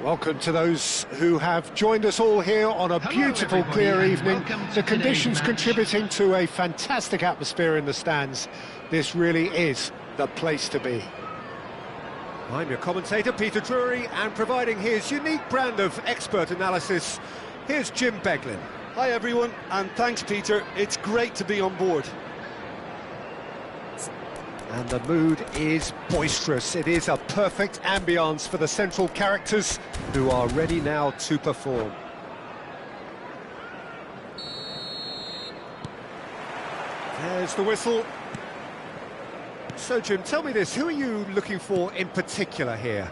Welcome to those who have joined us all here on a beautiful, clear evening. The conditions contributing to a fantastic atmosphere in the stands. This really is the place to be. I'm your commentator, Peter Drury, and providing his unique brand of expert analysis, here's Jim Beglin. Hi everyone, and thanks Peter, it's great to be on board. And the mood is boisterous. It is a perfect ambience for the central characters who are ready now to perform. There's the whistle. So Jim, tell me this, who are you looking for in particular here?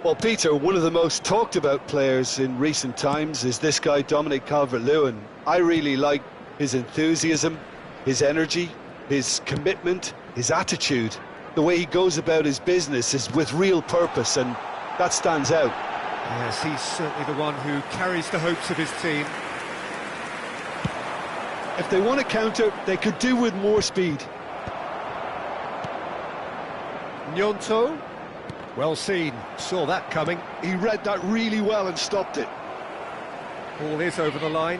Well Peter, one of the most talked about players in recent times is this guy Dominic Calvert-Lewin. I really like his enthusiasm, his energy, his commitment, his attitude. The way he goes about his business is with real purpose, and that stands out. Yes, he's certainly the one who carries the hopes of his team. If they want to counter, they could do with more speed. Gnonto, well seen, saw that coming. He read that really well and stopped it. Ball is over the line.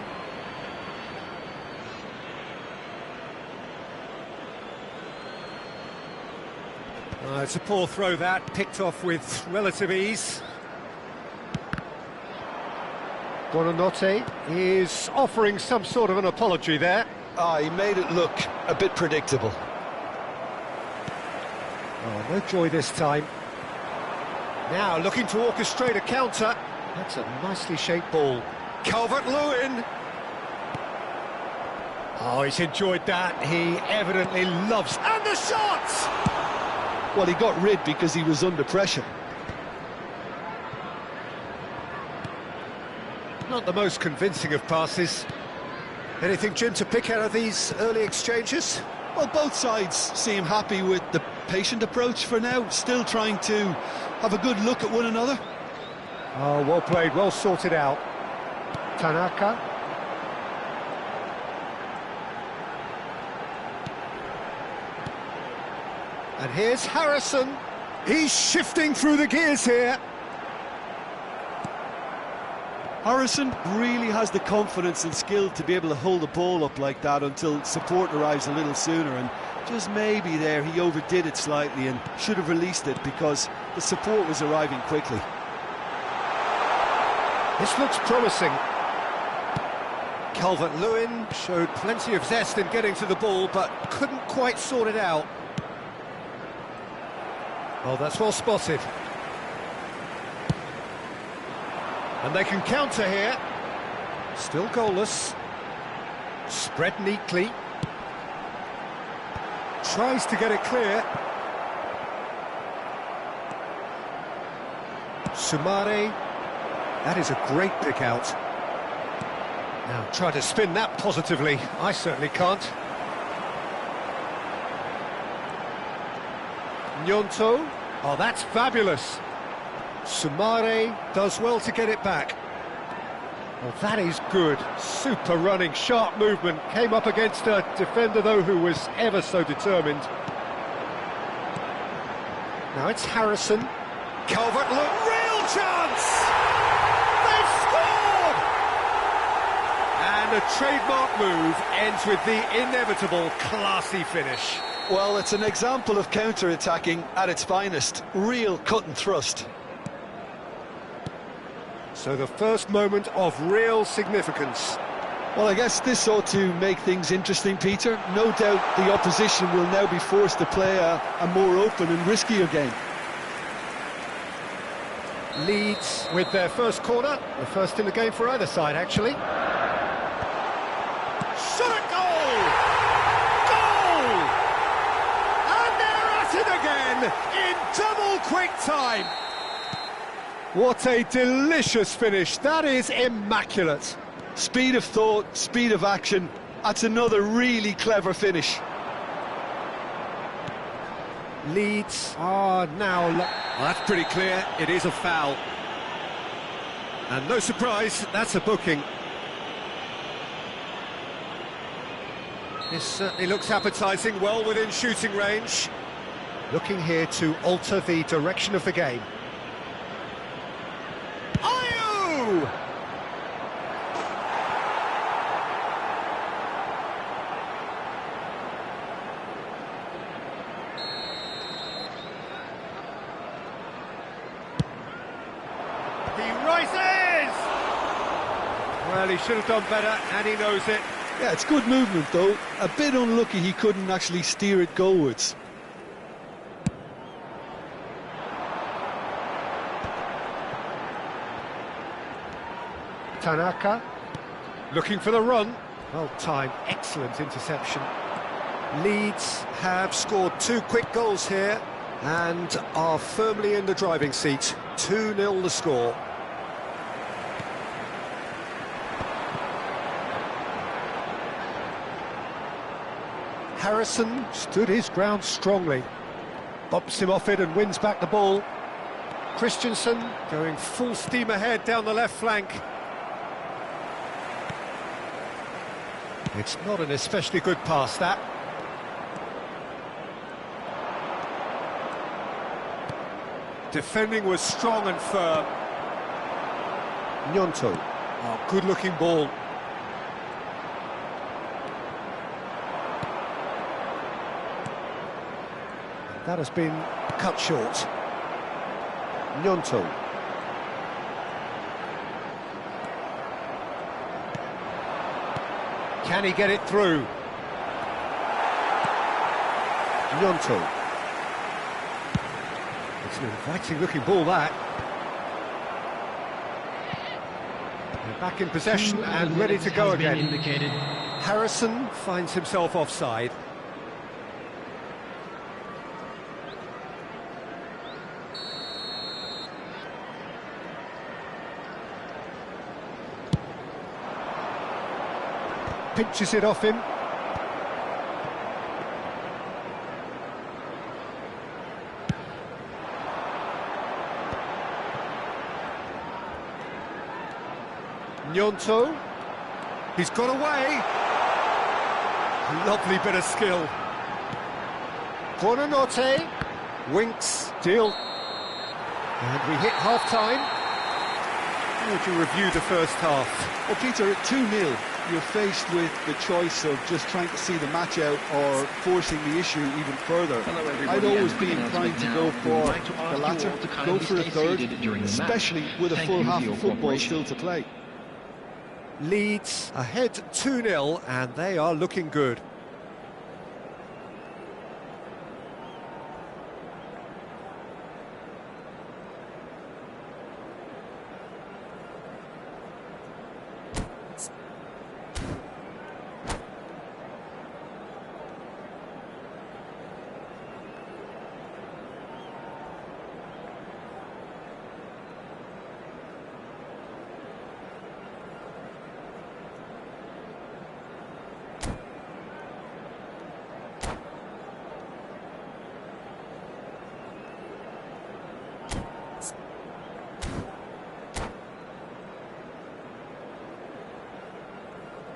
It's a poor throw that, picked off with relative ease. Buonanotte is offering some sort of an apology there. He made it look a bit predictable. Oh, no joy this time. Now looking to orchestrate a counter. That's a nicely shaped ball. Calvert-Lewin. Oh, he's enjoyed that. He evidently loves... And the shot! Well, he got rid because he was under pressure. Not the most convincing of passes. Anything, Jim, to pick out of these early exchanges? Well, both sides seem happy with the patient approach for now, still trying to have a good look at one another. Oh, well played, well sorted out. Tanaka. And here's Harrison. He's shifting through the gears here. Harrison really has the confidence and skill to be able to hold the ball up like that until support arrives a little sooner, and just maybe there he overdid it slightly and should have released it because the support was arriving quickly. This looks promising. Calvert-Lewin showed plenty of zest in getting to the ball, but couldn't quite sort it out. Oh, that's well spotted. And they can counter here. Still goalless. Spread neatly. Tries to get it clear. Sumare. That is a great pick out. Now try to spin that positively. I certainly can't. Gnonto. Oh, that's fabulous. Sumare does well to get it back. Well, that is good. Super running, sharp movement. Came up against a defender, though, who was ever so determined. Now it's Harrison. Calvert-Lewin, real chance! They've scored! And a trademark move ends with the inevitable classy finish. Well, it's an example of counter-attacking at its finest. Real cut and thrust. So the first moment of real significance. Well, I guess this ought to make things interesting, Peter. No doubt the opposition will now be forced to play a more open and riskier game. Leeds with their first corner, the first in the game for either side, actually. Shot at goal! Goal! And they're at it again in double quick time. What a delicious finish. That is immaculate. Speed of thought, speed of action. That's another really clever finish. Leeds are now... Well, that's pretty clear. It is a foul. And no surprise, that's a booking. This certainly looks appetising, well within shooting range. Looking here to alter the direction of the game. Oh! He rises! Well, he should have done better, and he knows it. Yeah, it's good movement, though. A bit unlucky he couldn't actually steer it goalwards. Tanaka, looking for the run. Well timed, excellent interception. Leeds have scored 2 quick goals here and are firmly in the driving seat. 2-0 the score. Harrison stood his ground strongly. Bumps him off it and wins back the ball. Christensen going full steam ahead down the left flank. It's not an especially good pass, that. Defending was strong and firm. Gnonto. Oh, good-looking ball. That has been cut short. Gnonto. Can he get it through? Gnonto. It's an inviting-looking ball, that. They're back in possession and ready to go again. Harrison finds himself offside. Pinches it off him. Gnonto. He's got away. Lovely bit of skill. Buonanotte. Winks. Deal. And we hit half-time. How would you review the first half? Well, Peter, at 2-0, you're faced with the choice of just trying to see the match out or forcing the issue even further. I'd always be inclined to go for the latter, go for a third, especially with a full half of football still to play. Leeds ahead 2-0 and they are looking good.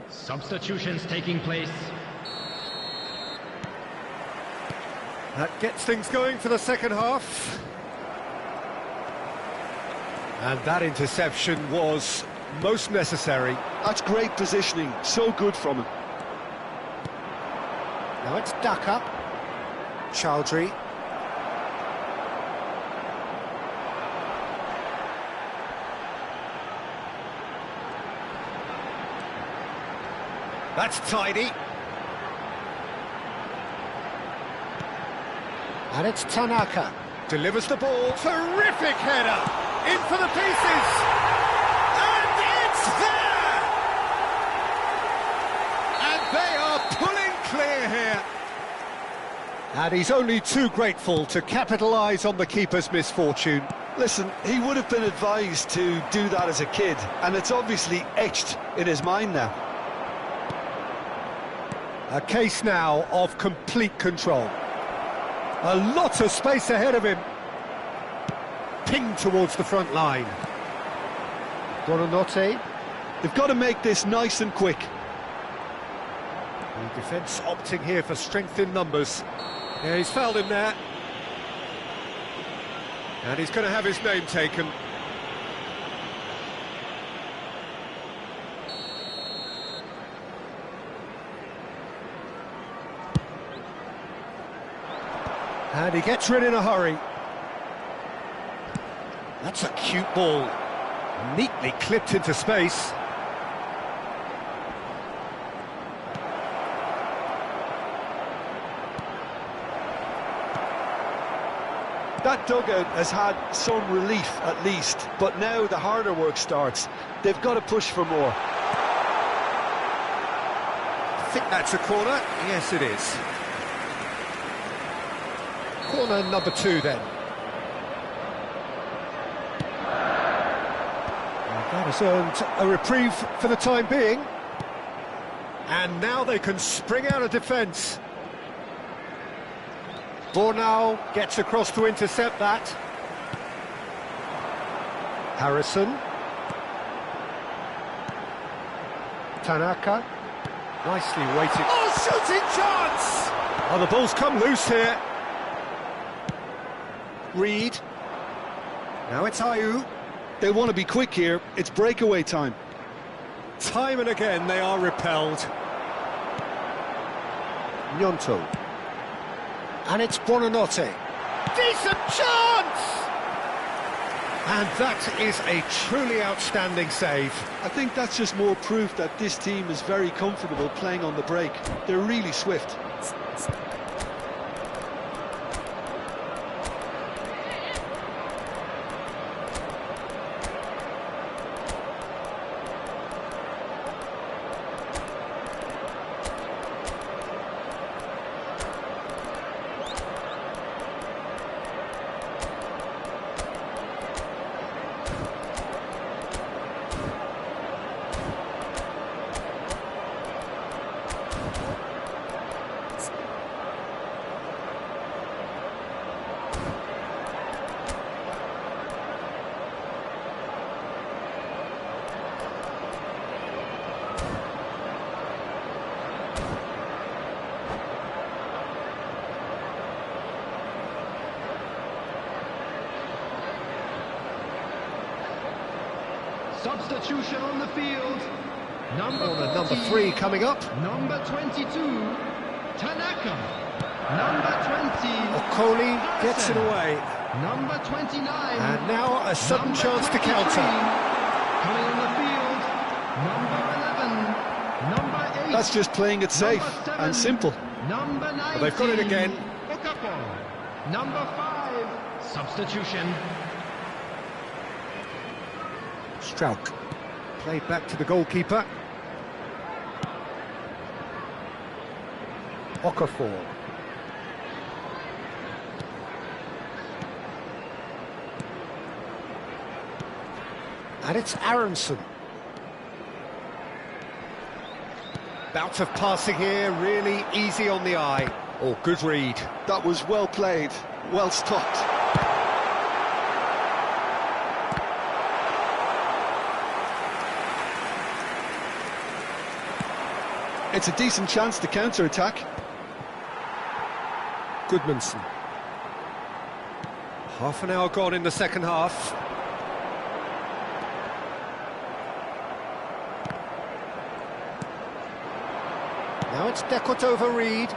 Substitutions taking place. That gets things going for the second half. And that interception was most necessary. That's great positioning, so good from him. Now it's Daka. Chowdhury. That's tidy. And it's Tanaka. Delivers the ball. Terrific header. In for the pieces. And it's there! And they are pulling clear here. And he's only too grateful to capitalise on the keeper's misfortune. Listen, he would have been advised to do that as a kid, and it's obviously etched in his mind now. A case now of complete control. A lot of space ahead of him. Pinged towards the front line. Buonanotte. They've got to make this nice and quick. The defence opting here for strength in numbers. Yeah, he's fouled him there. And he's going to have his name taken. And he gets rid in a hurry. That's a cute ball. Neatly clipped into space. That dugout has had some relief at least, but now the harder work starts. They've got to push for more. I think that's a corner. Yes, it is. Corner number 2 then. And that has earned a reprieve for the time being. And now they can spring out of defence. Bornau gets across to intercept that. Harrison. Tanaka. Nicely waiting. Oh, shooting chance! Oh, the ball's come loose here. Reed. Now it's Ayew. They want to be quick here. It's breakaway time. Time and again they are repelled. Gnonto. And it's Buonanotte. Decent chance! And that is a truly outstanding save. I think that's just more proof that this team is very comfortable playing on the break. They're really swift. Substitution on the field. Number 3 coming up. Number 22, Tanaka. Number 20, Okoli gets it away. Number 29. And now a sudden chance to 23. counter. Coming on the field, number 11, number 8. That's just playing it safe number 7, and simple. Number 19. Well, they've got it again. Okafor. Number 5. Substitution. Strauch. Played back to the goalkeeper. Okafor. And it's Aronson. Bout of passing here, really easy on the eye. Oh, good read. That was well played, well stopped. It's a decent chance to counter-attack. Goodmanson. Half an hour gone in the second half. Now it's Dekotova-Reed.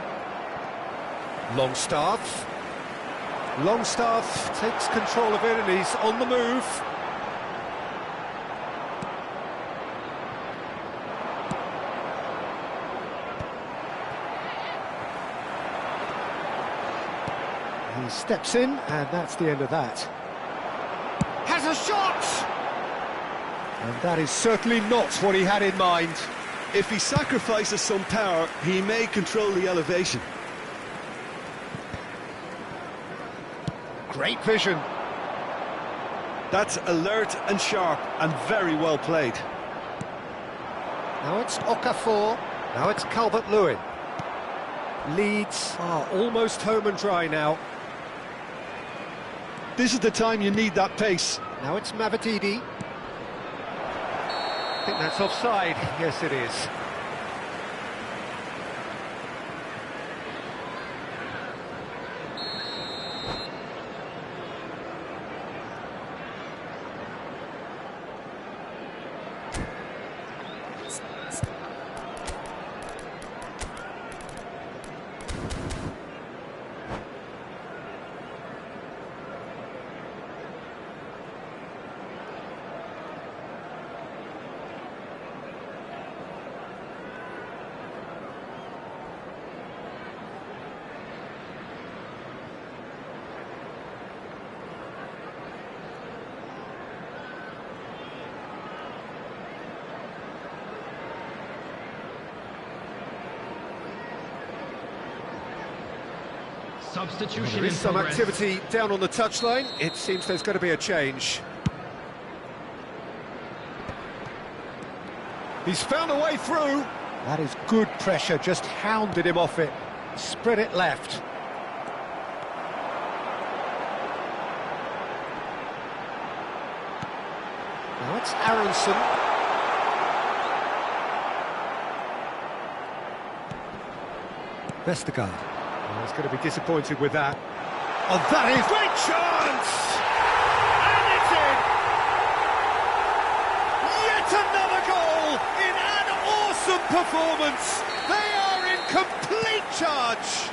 Longstaff. Longstaff takes control of it and he's on the move. He steps in, and that's the end of that. Has a shot! And that is certainly not what he had in mind. If he sacrifices some power, he may control the elevation. Great vision. That's alert and sharp and very well played. Now it's Okafor. Now it's Calvert-Lewin. Leeds are almost home and dry now. This is the time you need that pace. Now it's Mavididi. I think that's offside. Yes, it is. Substitution There is in some progress. activity down on the touchline. It seems there's going to be a change. He's found a way through. That is good pressure, just hounded him off it. Spread it left. Now it's Aronson. Vestergaard. Oh, he's going to be disappointed with that. Oh, that is great chance! And it's in! Yet another goal in an awesome performance! They are in complete charge!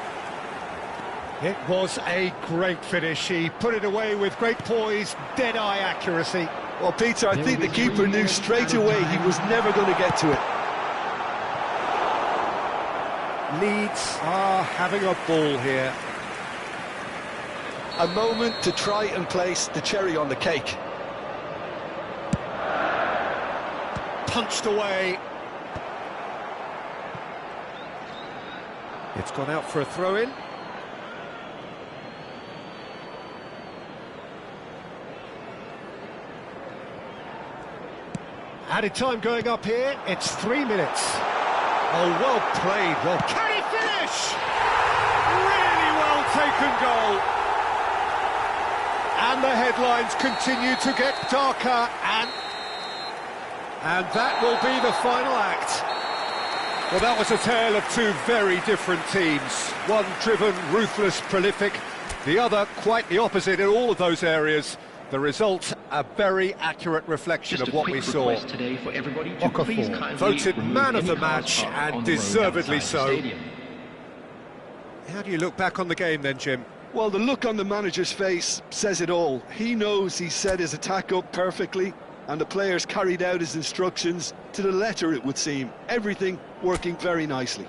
It was a great finish. He put it away with great poise, dead-eye accuracy. Well, Peter, I think the keeper knew straight away he was never going to get to it. Leeds are having a ball here. A moment to try and place the cherry on the cake. Punched away. It's gone out for a throw-in. Added time going up here. It's 3 minutes. Oh, well played. Well, can he finish? Really well taken goal. And the headlines continue to get darker, and that will be the final act. Well, that was a tale of two very different teams. One driven, ruthless, prolific. The other quite the opposite in all of those areas. The result, a very accurate reflection of what we saw. Today for everybody to Okafor, voted man of the match, and deservedly so. How do you look back on the game then, Jim? Well, the look on the manager's face says it all. He knows he set his attack up perfectly, and the players carried out his instructions to the letter, it would seem. Everything working very nicely.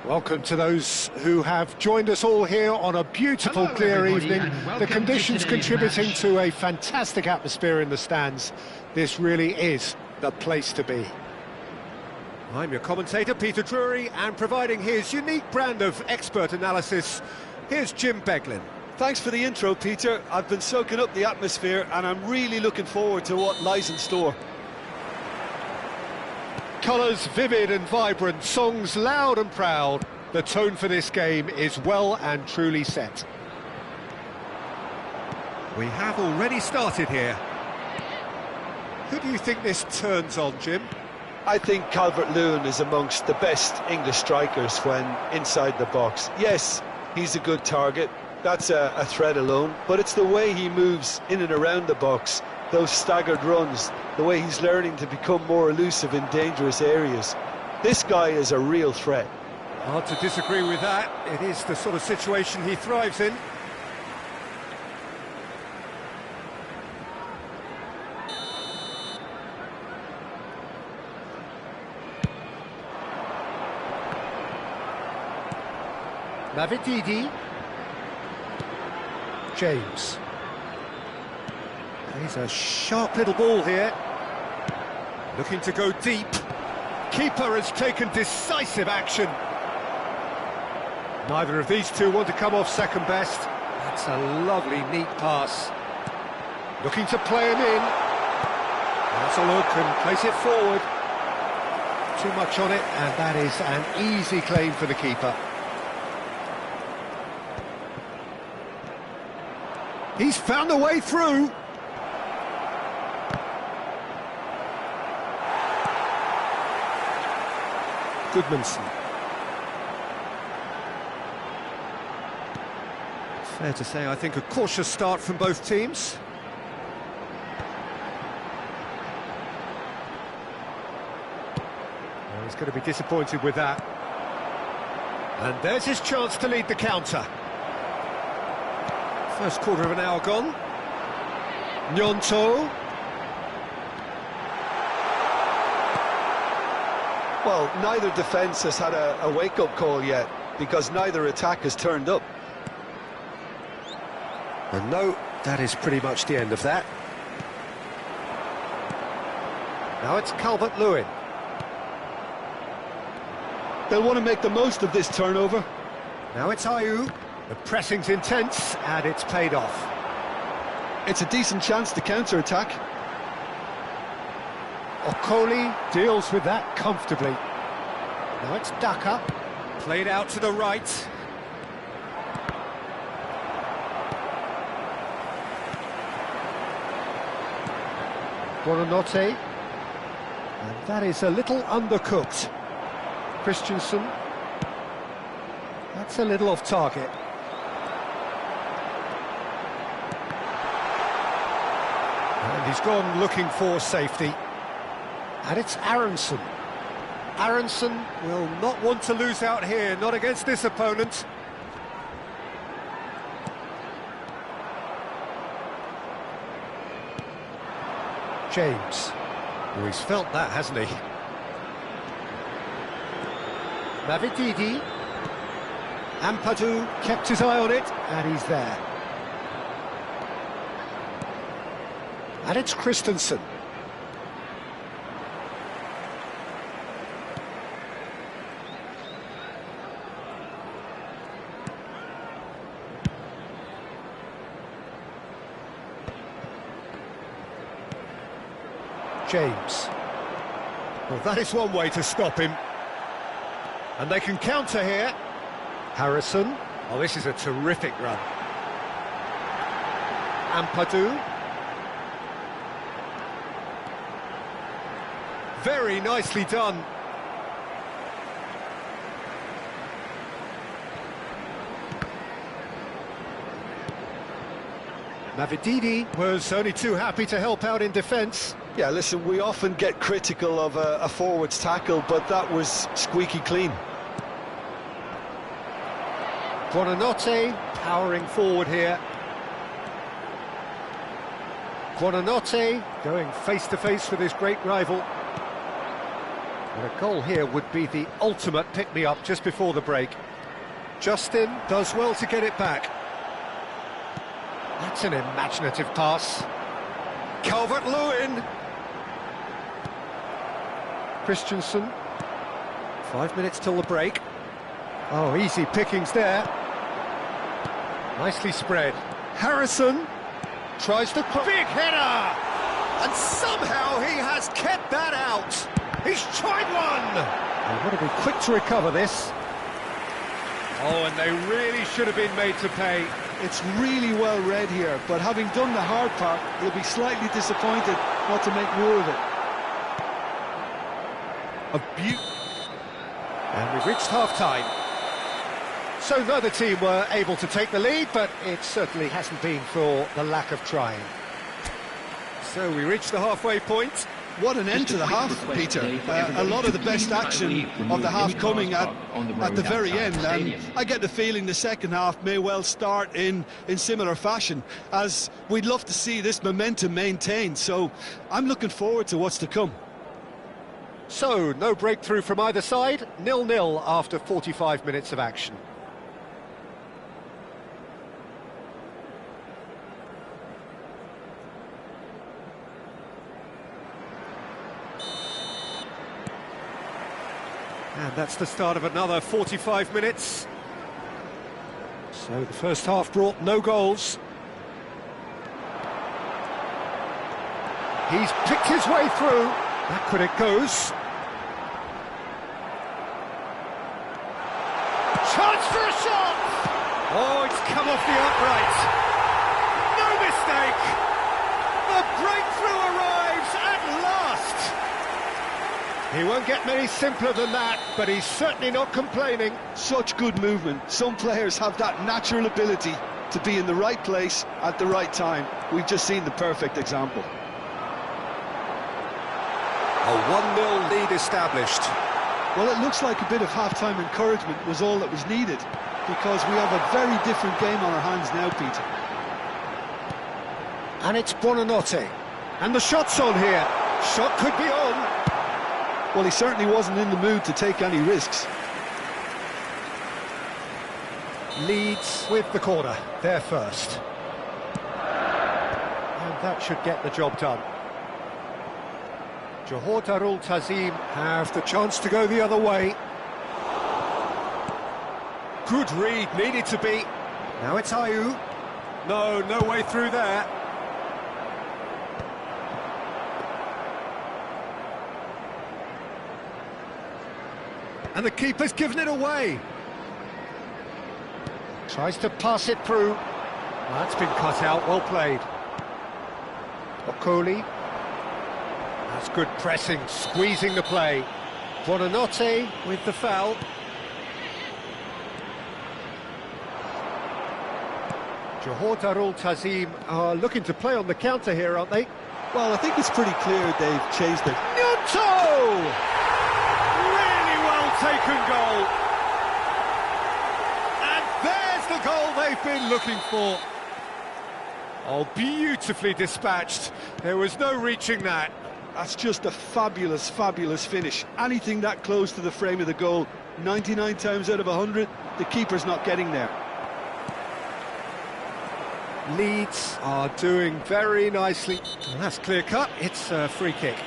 Welcome to those who have joined us all here on a beautiful, Hello, clear everybody, evening. and welcome The to conditions today's contributing match. to a fantastic atmosphere in the stands. This really is the place to be. I'm your commentator, Peter Drury, and providing his unique brand of expert analysis, here's Jim Beglin. Thanks for the intro, Peter. I've been soaking up the atmosphere and I'm really looking forward to what lies in store. Colours vivid and vibrant, songs loud and proud. The tone for this game is well and truly set. We have already started here. Who do you think this turns on, Jim? I think Calvert-Lewin is amongst the best English strikers when inside the box. Yes, he's a good target. That's a threat alone, but it's the way he moves in and around the box, those staggered runs, the way he's learning to become more elusive in dangerous areas. This guy is a real threat. Hard to disagree with that. It is the sort of situation he thrives in. Mavididi. James. He's a sharp little ball here. Looking to go deep. Keeper has taken decisive action. Neither of these two want to come off second best. That's a lovely, neat pass. Looking to play him in. That's a look and place it forward. Too much on it, and that is an easy claim for the keeper. He's found a way through. Goodmanson. Fair to say, I think, a cautious start from both teams. Well, he's going to be disappointed with that. And there's his chance to lead the counter. First quarter of an hour gone. Gnonto. Well, neither defence has had a wake-up call yet, because neither attack has turned up. And no, that is pretty much the end of that. Now it's Calvert-Lewin. They'll want to make the most of this turnover. Now it's Ayew. The pressing's intense, and it's paid off. It's a decent chance to counter-attack. Okoli deals with that comfortably. Now it's Daka. Played out to the right. Buonanotte. And that is a little undercooked. Christensen. That's a little off target. And he's gone looking for safety. And it's Aronson. Aronson will not want to lose out here, not against this opponent. James. Oh, he's felt that, hasn't he? Mavididi. Ampadu kept his eye on it, and he's there. And it's Christensen. James. Well, that is one way to stop him. And they can counter here. Harrison. Oh, this is a terrific run. Ampadu. Very nicely done. Mavididi was only too happy to help out in defence. Yeah, listen, we often get critical of a forward's tackle, but that was squeaky clean. Buonanotte powering forward here. Buonanotte going face-to-face with his great rival. And a goal here would be the ultimate pick-me-up just before the break. Justin does well to get it back. That's an imaginative pass. Calvert-Lewin. Christensen. 5 minutes till the break. Oh, easy pickings there. Nicely spread. Harrison tries the big header, and somehow he has kept that out. He's tried one. They've got to be quick to recover this. Oh, and they really should have been made to pay. It's really well read here, but having done the hard part, he'll be slightly disappointed not to make more of it. And we've reached half-time. So neither team were able to take the lead, but it certainly hasn't been for the lack of trying. So we reached the halfway point. What an end to the half, Peter. A lot of the best action of the half coming at the very end, and I get the feeling the second half may well start in similar fashion, as we'd love to see this momentum maintained, so I'm looking forward to what's to come. So, no breakthrough from either side, 0-0 after 45 minutes of action. And that's the start of another 45 minutes. So the first half brought no goals. He's picked his way through. Backward it goes. Chance for a shot! Oh, it's come off the upright. No mistake! The breakthrough arrives at last! He won't get many simpler than that, but he's certainly not complaining. Such good movement. Some players have that natural ability to be in the right place at the right time. We've just seen the perfect example. A 1-0 lead established. Well, it looks like a bit of half-time encouragement was all that was needed, because we have a very different game on our hands now, Peter. And it's Buonanotte. And the shot's on here. Shot could be on. Well, he certainly wasn't in the mood to take any risks. Leeds with the corner, there first. And that should get the job done. Johor Darul Tazim have the chance to go the other way. Good read, needed to be. Now it's Ayew. No way through there. And the keeper's given it away. Tries to pass it through. That's been cut out, well played. Okoli. That's good pressing, squeezing the play. Buonanotte with the foul. Johor Darul Tazim are looking to play on the counter here, aren't they? Well, I think it's pretty clear they've chased it. Gnonto! Really well taken goal. And there's the goal they've been looking for. Oh, beautifully dispatched. There was no reaching that. That's just a fabulous, fabulous finish. Anything that close to the frame of the goal, 99 times out of 100, the keeper's not getting there. Leeds are doing very nicely. And that's clear cut, it's a free kick.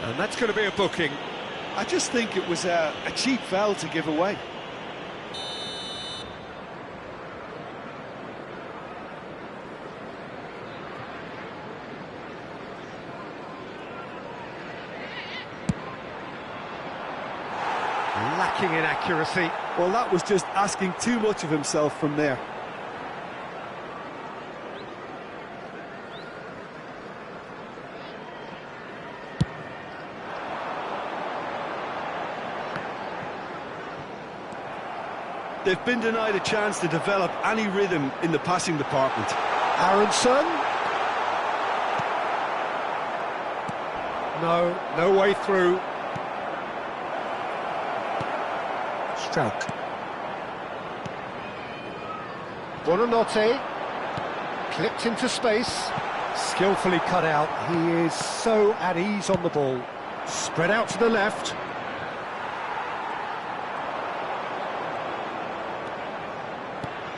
And that's going to be a booking. I just think it was a cheap foul to give away. Lacking in accuracy. Well, that was just asking too much of himself from there. They've been denied a chance to develop any rhythm in the passing department. Aronson. No way through. Struck. Buonanotte. Clipped into space. Skillfully cut out. He is so at ease on the ball. Spread out to the left.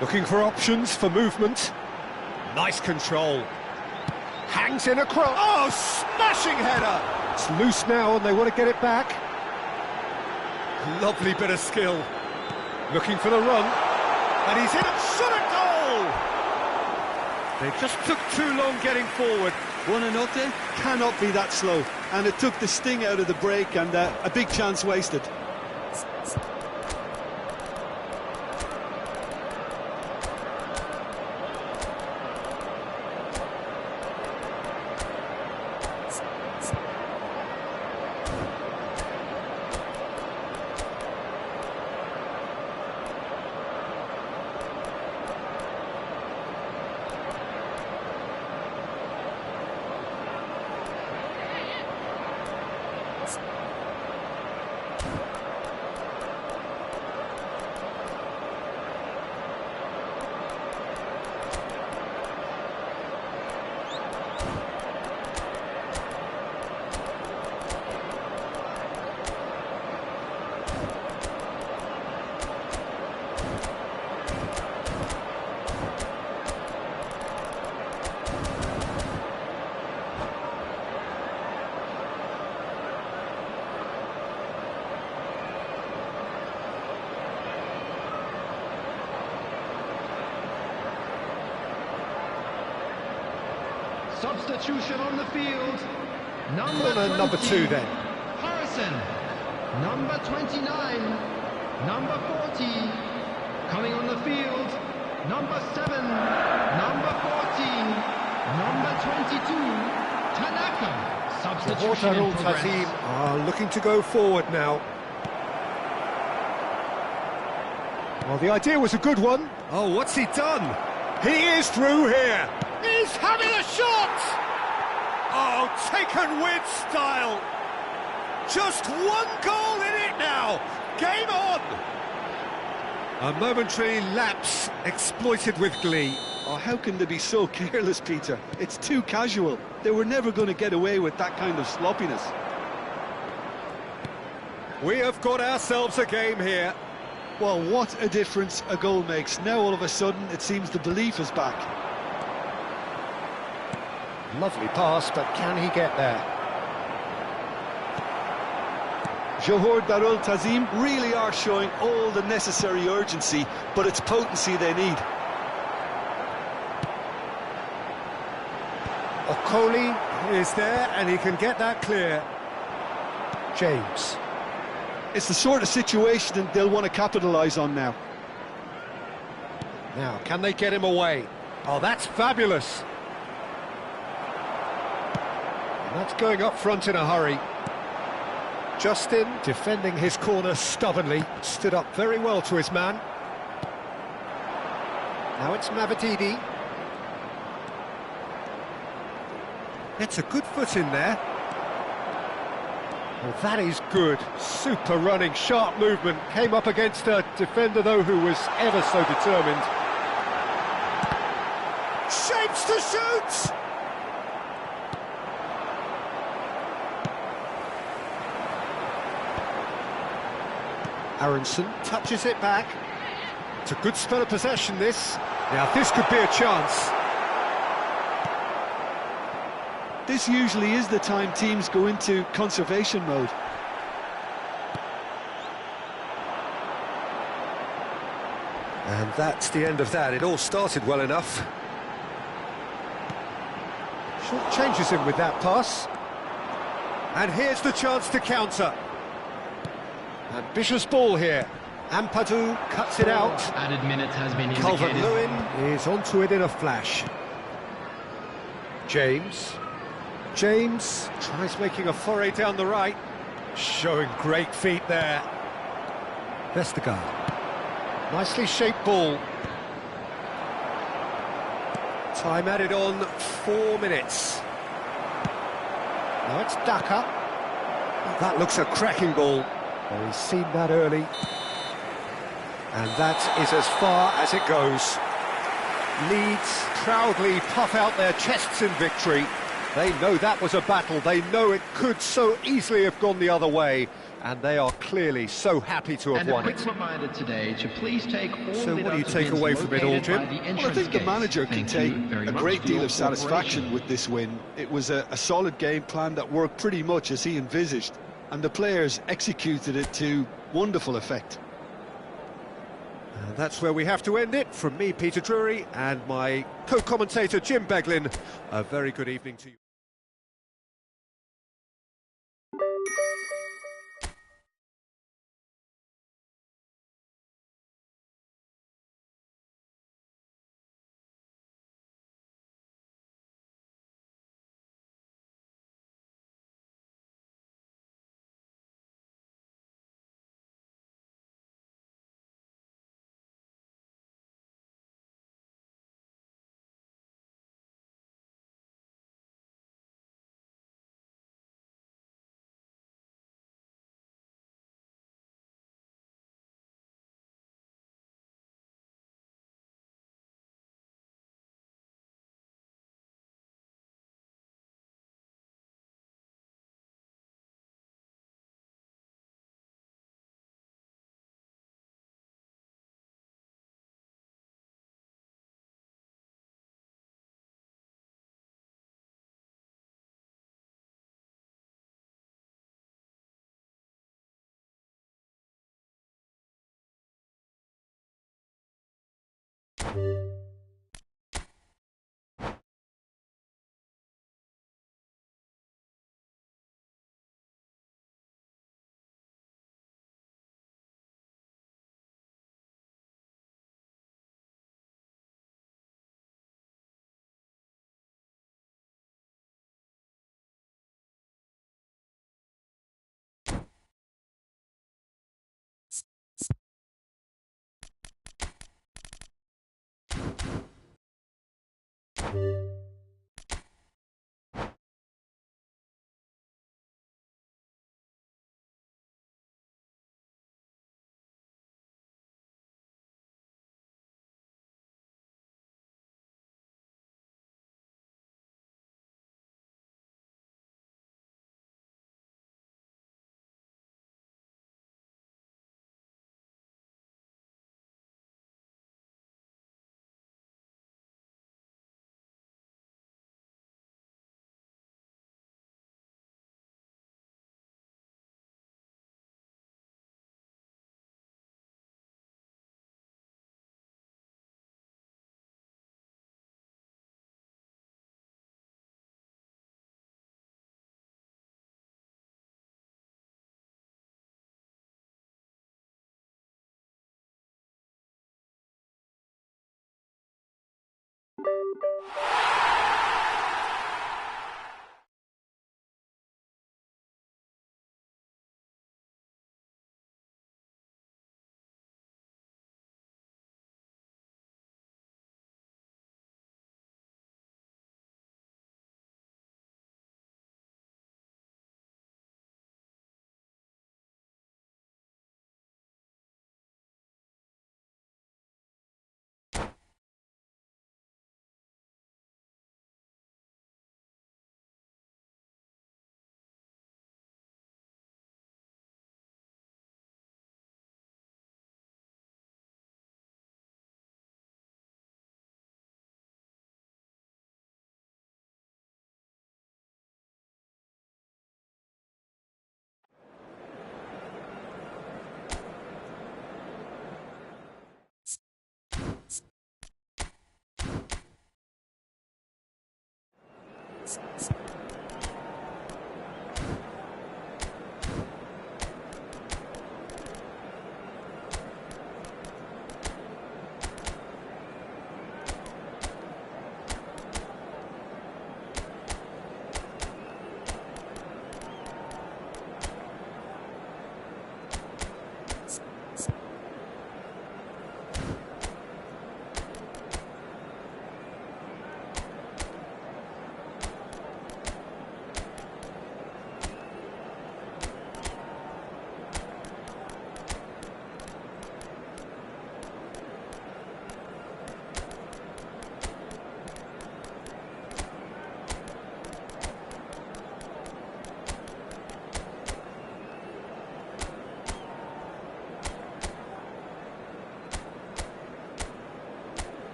Looking for options for movement. Nice control. Hangs in a cross. Oh, smashing header! It's loose now and they want to get it back. Lovely bit of skill. Looking for the run. And he's in it. Shot a goal! They just took too long getting forward. Buonanotte cannot be that slow. And it took the sting out of the break and a big chance wasted. Substitution on the field. Corner number 2 then. Harrison. Number 29. Number 40. Coming on the field. Number 7. Number 14. Number 22. Tanaka. Substitution in progress. are looking to go forward now. Well, the idea was a good one. Oh, what's he done? He is through here. He's having a shot! Oh, taken with style. Just one goal in it now. Game on. A momentary lapse exploited with glee. Oh, how can they be so careless, Peter? It's too casual. They were never going to get away with that kind of sloppiness. We have got ourselves a game here. Well, what a difference a goal makes. Now all of a sudden it seems the belief is back. Lovely pass, but can he get there? Johor Darul Tazim really are showing all the necessary urgency, but it's potency they need. Okoli is there, and he can get that clear. James. It's the sort of situation that they'll want to capitalise on now. Now, can they get him away? Oh, that's fabulous. And that's going up front in a hurry. Justin, defending his corner stubbornly, stood up very well to his man. Now it's Mavididi. Gets a good foot in there. Well, that is good. Super running, sharp movement. Came up against a defender, though, who was ever so determined. Shapes to shoot! Aronson touches it back. It's a good spell of possession, this. Now, this could be a chance. This usually is the time teams go into conservation mode. And that's the end of that. It all started well enough. Short changes him with that pass. And here's the chance to counter. Ambitious ball here. Ampadu cuts it out. Added minutes has been indicated. Calvert-Lewin is onto it in a flash. James tries making a foray down the right. Showing great feet there. Vestergaard. Nicely shaped ball. Time added on 4 minutes. Now it's Daka. Well, that looks a cracking ball. Well, he's seen that early. And that is as far as it goes. Leeds proudly puff out their chests in victory. They know that was a battle. They know it could so easily have gone the other way. And they are clearly so happy to have won it. And a quick reminder today to please take all So what do you take away from it all, Jim? Well, I think the manager can take a great deal of satisfaction with this win. It was a solid game plan that worked pretty much as he envisaged. And the players executed it to wonderful effect. And that's where we have to end it. From me, Peter Drury, and my co-commentator, Jim Beglin. A very good evening to you.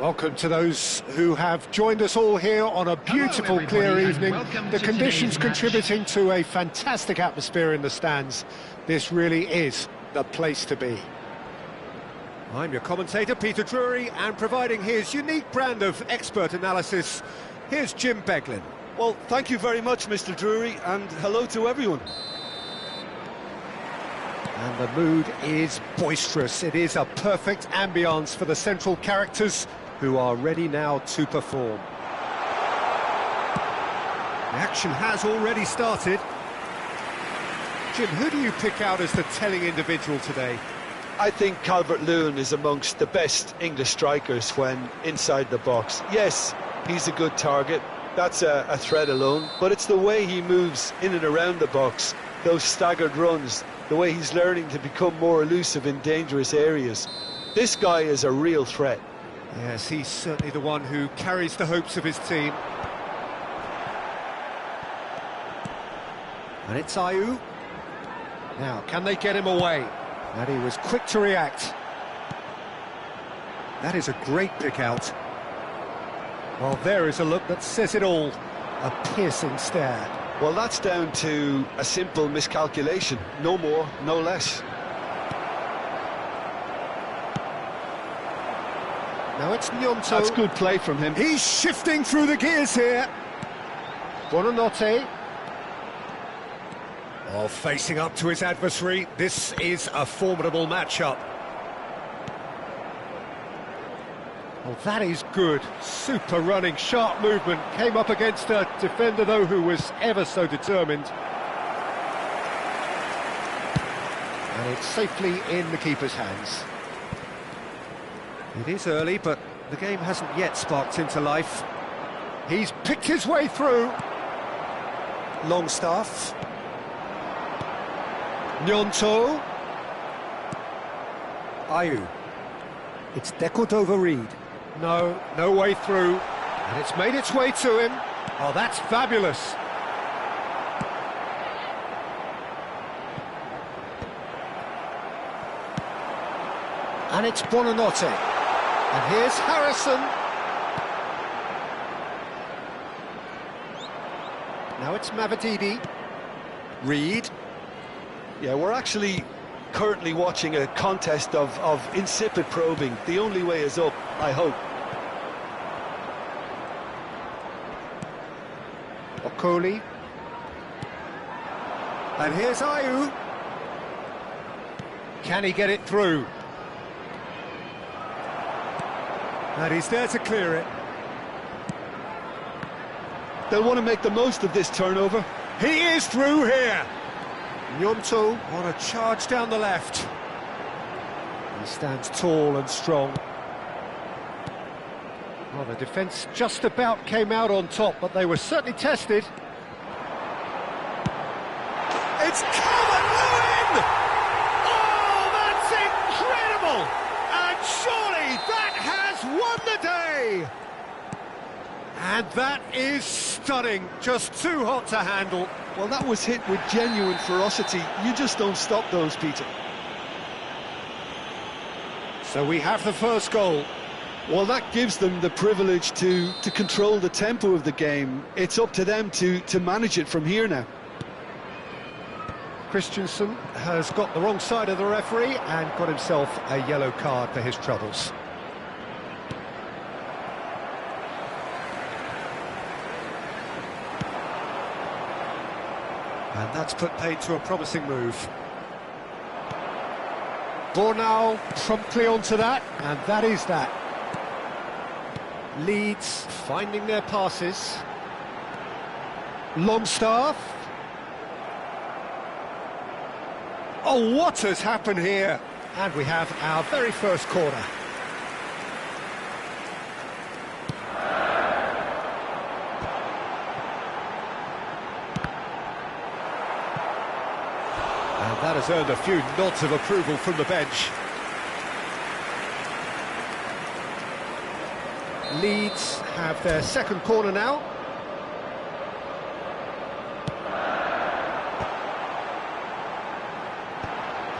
Welcome to those who have joined us all here on a beautiful, clear evening. The conditions contributing to a fantastic atmosphere in the stands. This really is the place to be. I'm your commentator, Peter Drury, and providing his unique brand of expert analysis, here's Jim Beglin. Well, thank you very much, Mr. Drury, and hello to everyone. And the mood is boisterous. It is a perfect ambience for the central characters who are ready now to perform. The action has already started. Jim, who do you pick out as the telling individual today? I think Calvert-Lewin is amongst the best English strikers when inside the box. Yes, he's a good target. That's a threat alone. But it's the way he moves in and around the box, those staggered runs, the way he's learning to become more elusive in dangerous areas. This guy is a real threat. Yes, he's certainly the one who carries the hopes of his team. And it's Ayew. Now, can they get him away? And he was quick to react. That is a great pick out. Well, there is a look that says it all. A piercing stare. Well, that's down to a simple miscalculation. No more, no less. Now it's Gnonto. That's good play from him. He's shifting through the gears here. Buonanotte. Oh, facing up to his adversary. This is a formidable matchup. Well, that is good. Super running, sharp movement. Came up against a defender, though, who was ever so determined. And it's safely in the keeper's hands. It is early, but the game hasn't yet sparked into life. He's picked his way through. Longstaff. Gnonto. Ayew. It's Decordova-Reid. No way through. And it's made its way to him. Oh, that's fabulous. And it's Buonanotte. And here's Harrison. Now it's Mavididi. Reid. Yeah, we're actually currently watching a contest of insipid probing. The only way is up, I hope. Okoli. And here's Ayew. Can he get it through? And he's there to clear it. They'll want to make the most of this turnover. He is through here. Gnonto on a charge down the left. He stands tall and strong. Well, the defence just about came out on top, but they were certainly tested. It's Calvert-Lewin! Oh, that's incredible! And surely that has won the day! And that is stunning, just too hot to handle. Well, that was hit with genuine ferocity. You just don't stop those, Peter. So we have the first goal. Well, that gives them the privilege to control the tempo of the game. It's up to them to manage it from here now. Christensen has got the wrong side of the referee and got himself a yellow card for his troubles. And that's put paid to a promising move. Bornau promptly onto that, and that is that. Leeds finding their passes. Longstaff. Oh, what has happened here? And we have our very first corner. And that has earned a few nods of approval from the bench. Leeds have their second corner now.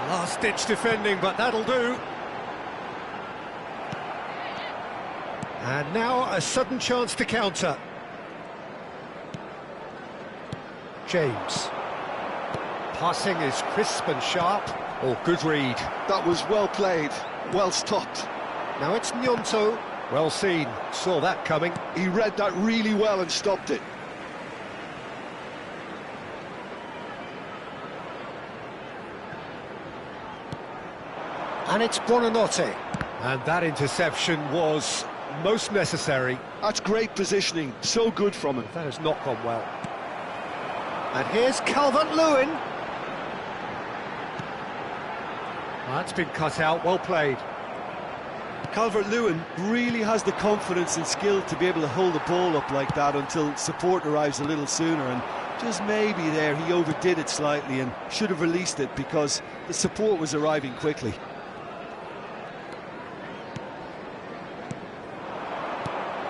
Last-ditch defending, but that'll do. And now a sudden chance to counter. James. Passing is crisp and sharp. Oh, good read. That was well played, well stopped. Now it's Gnonto. Well seen, saw that coming. He read that really well and stopped it. And it's Buonanotte. And that interception was most necessary. That's great positioning, so good from him. That has not gone well. And here's Calvert-Lewin. That's been cut out, well played. Calvert-Lewin really has the confidence and skill to be able to hold the ball up like that until support arrives a little sooner, and just maybe there he overdid it slightly and should have released it because the support was arriving quickly.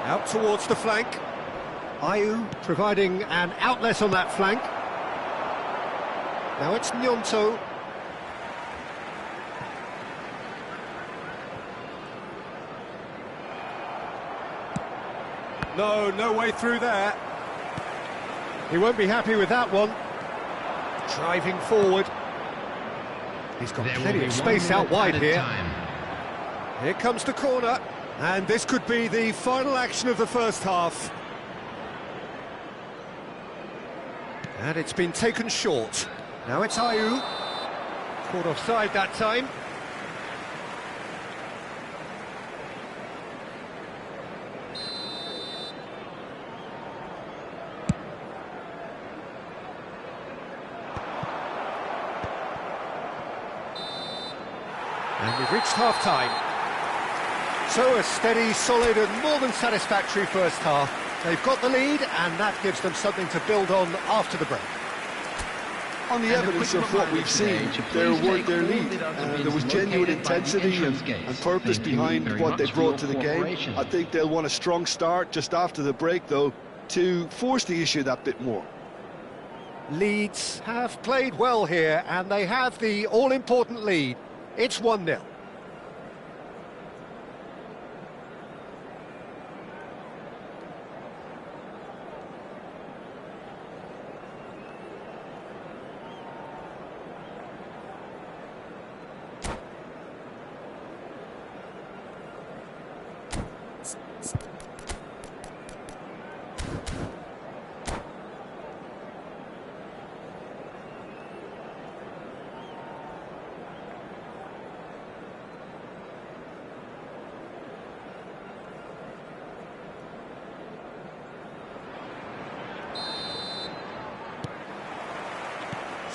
Out towards the flank. Ayew providing an outlet on that flank. Now it's Gnonto. No way through there. He won't be happy with that one. Driving forward. He's got plenty of space out wide here. Here comes the corner. And this could be the final action of the first half. And it's been taken short. Now it's Ayew. Caught offside that time. And we've reached half-time. So a steady, solid and more than satisfactory first half. They've got the lead and that gives them something to build on after the break. On the evidence of what we've seen, they won their lead. There was genuine intensity and purpose behind what they brought to the game. I think they'll want a strong start just after the break, though, to force the issue that bit more. Leeds have played well here and they have the all-important lead. It's 1-0.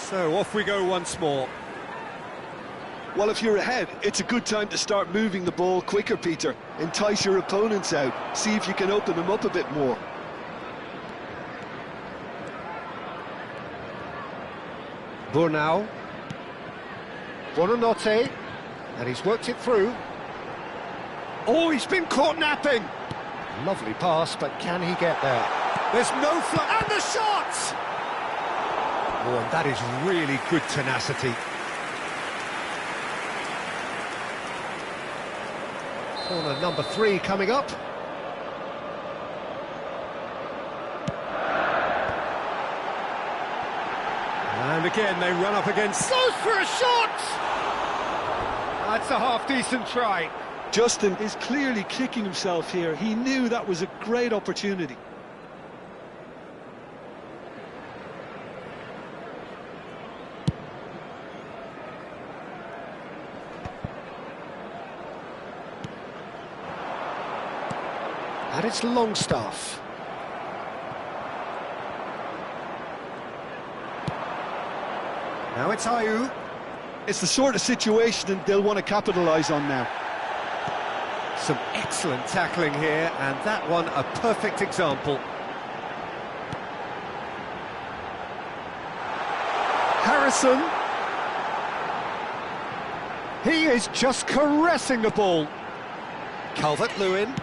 So off we go once more. Well, if you're ahead, it's a good time to start moving the ball quicker, Peter. Entice your opponents out. See if you can open them up a bit more. Burnau. Buonanotte. And he's worked it through. Oh, he's been caught napping. Lovely pass, but can he get there? There's no flight. And the shot! Oh, and that is really good tenacity. Corner number 3 coming up. And again, they run up against... Goes for a shot! That's a half-decent try. Justin is clearly kicking himself here. He knew that was a great opportunity. And it's Longstaff. Now it's Ayew. It's the sort of situation they'll want to capitalise on now. Some excellent tackling here, and that one a perfect example. Harrison. He is just caressing the ball. Calvert-Lewin.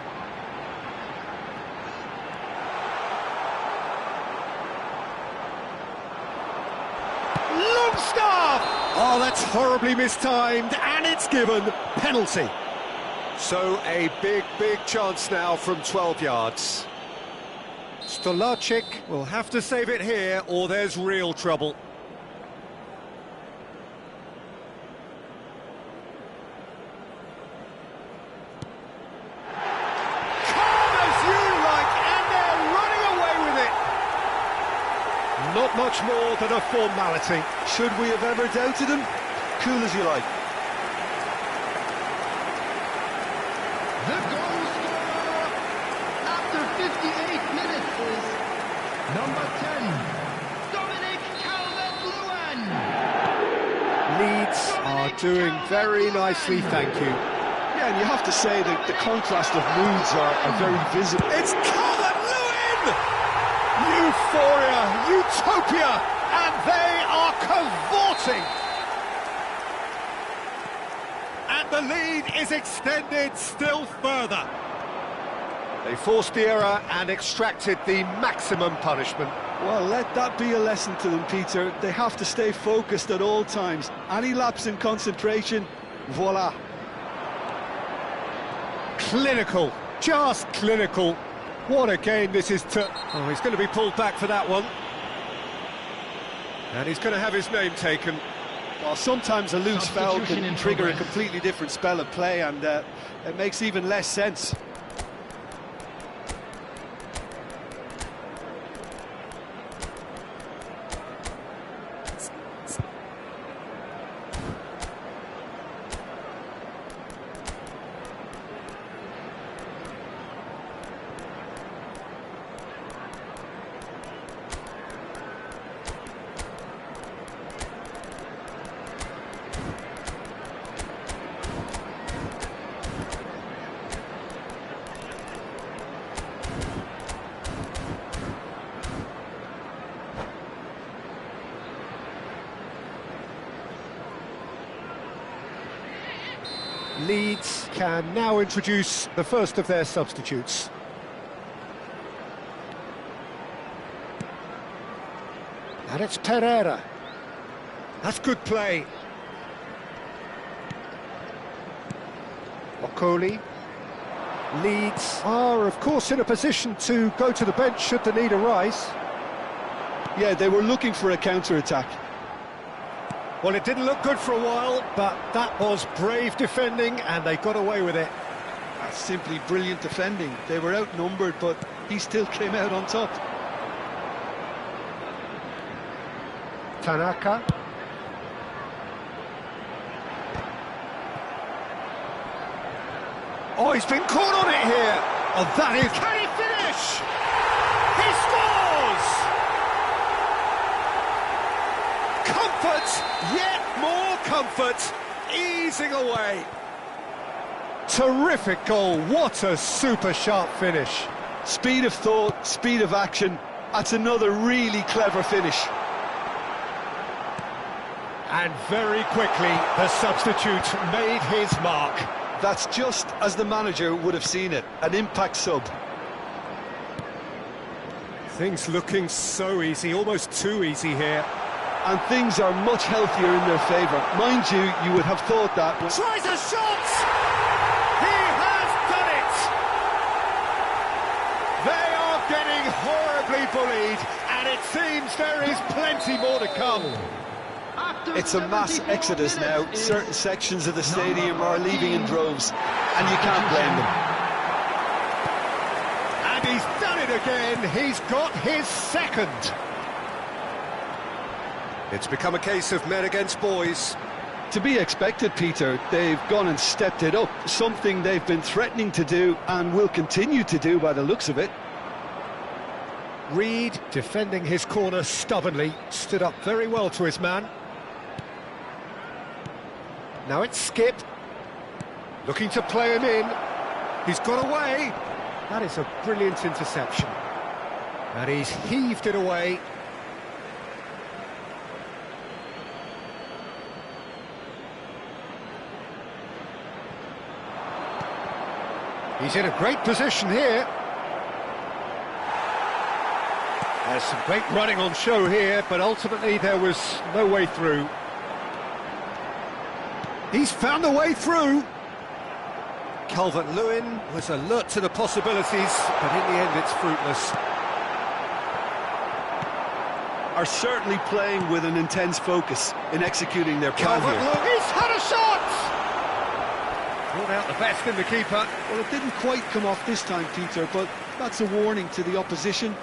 Longstaff! Oh, that's horribly mistimed, and it's given. Penalty. So a big chance now from 12 yards. Stolarczyk will have to save it here, or there's real trouble. Calm as you like, and they're running away with it. Not much more than a formality. Should we have ever doubted him? Cool as you like. Number 10, Dominic Calvert-Lewin. Leeds are doing very nicely, thank you. Yeah, and you have to say that the contrast of moods are very visible. It's Calvert-Lewin! Euphoria, utopia, and they are cavorting. And the lead is extended still further. They forced the error and extracted the maximum punishment. Well, let that be a lesson to them, Peter. They have to stay focused at all times. Any lapse in concentration, voila. Clinical, just clinical. What a game this is to... Oh, he's going to be pulled back for that one. And he's going to have his name taken. Well, sometimes a loose foul can trigger a completely different spell of play, and it makes even less sense. Leeds can now introduce the first of their substitutes. And it's Pereira. That's good play. Okoli. Leeds are, of course, in a position to go to the bench should the need arise. Yeah, they were looking for a counter-attack. Well, it didn't look good for a while, but that was brave defending, and they got away with it. That's simply brilliant defending. They were outnumbered, but he still came out on top. Tanaka. Oh, he's been caught on it here. Oh, that is... Can he finish? He scores! Comfort, yet more comfort, easing away. Terrific goal, what a super sharp finish. Speed of thought, speed of action, that's another really clever finish. And very quickly, the substitute made his mark. That's just as the manager would have seen it, an impact sub. Things looking so easy, almost too easy here. And things are much healthier in their favour. Mind you, you would have thought that... Tries a shot! He has done it! They are getting horribly bullied, and it seems there is plenty more to come. It's a mass exodus now. Certain sections of the stadium are leaving in droves, and you can't blame them. And he's done it again. He's got his second. It's become a case of men against boys. To be expected, Peter. They've gone and stepped it up, something they've been threatening to do and will continue to do by the looks of it. Reed, defending his corner stubbornly, stood up very well to his man. Now it's Skip, looking to play him in. He's got away. That is a brilliant interception. And he's heaved it away. He's in a great position here. There's some great running on show here, but ultimately there was no way through. He's found a way through. Calvert-Lewin was alert to the possibilities, but in the end it's fruitless. Are certainly playing with an intense focus in executing their plan here. Calvert-Lewin, he's had a shot! Brought out the best in the keeper. Well, it didn't quite come off this time, Peter, but that's a warning to the opposition.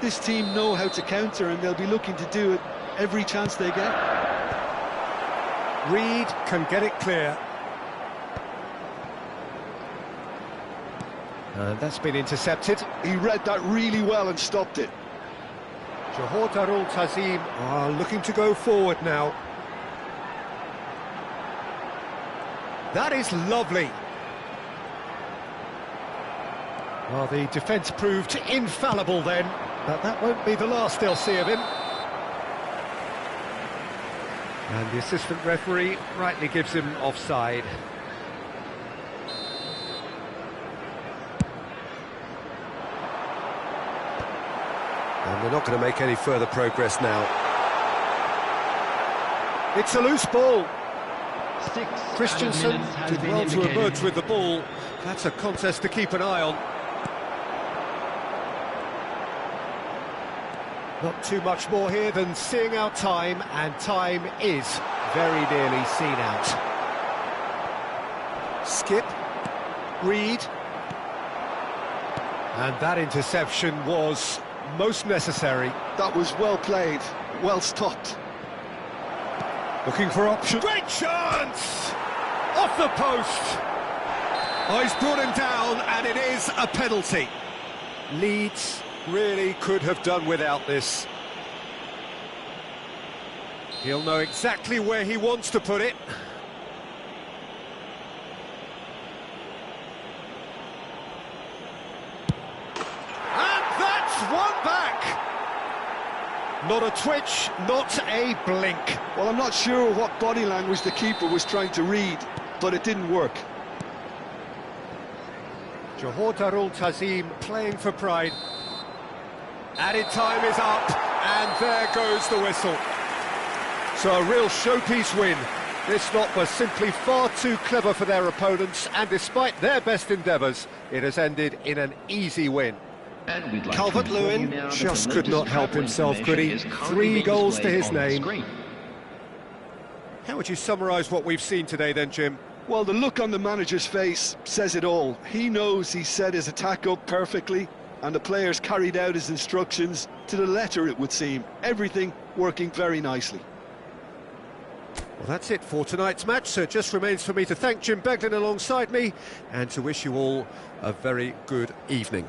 This team know how to counter, and they'll be looking to do it every chance they get. Reed can get it clear. That's been intercepted. He read that really well and stopped it. Johor Darul Tazim are looking to go forward now. That is lovely. Well, the defence proved infallible then, but that won't be the last they'll see of him. And the assistant referee rightly gives him offside. And they're not going to make any further progress now. It's a loose ball. Christensen did well to emerge with the ball. That's a contest to keep an eye on. Not too much more here than seeing out time, and time is very nearly seen out. Skip, Reed, and that interception was most necessary. That was well played, well stopped. Looking for options. Great chance! Off the post! Oh, he's brought him down, and it is a penalty. Leeds really could have done without this. He'll know exactly where he wants to put it. And that's one back! Not a twitch, not a blink. Well, I'm not sure what body language the keeper was trying to read, but it didn't work. Johor Darul Tazim playing for pride. Added time is up, and there goes the whistle. So a real showpiece win. This lot was simply far too clever for their opponents, and despite their best endeavours, it has ended in an easy win. Calvert-Lewin just could not help himself, could he? 3 goals to his name. How would you summarise what we've seen today then, Jim? Well, the look on the manager's face says it all. He knows he set his attack up perfectly, and the players carried out his instructions to the letter, it would seem. Everything working very nicely. Well, that's it for tonight's match, so it just remains for me to thank Jim Beglin alongside me, and to wish you all a very good evening.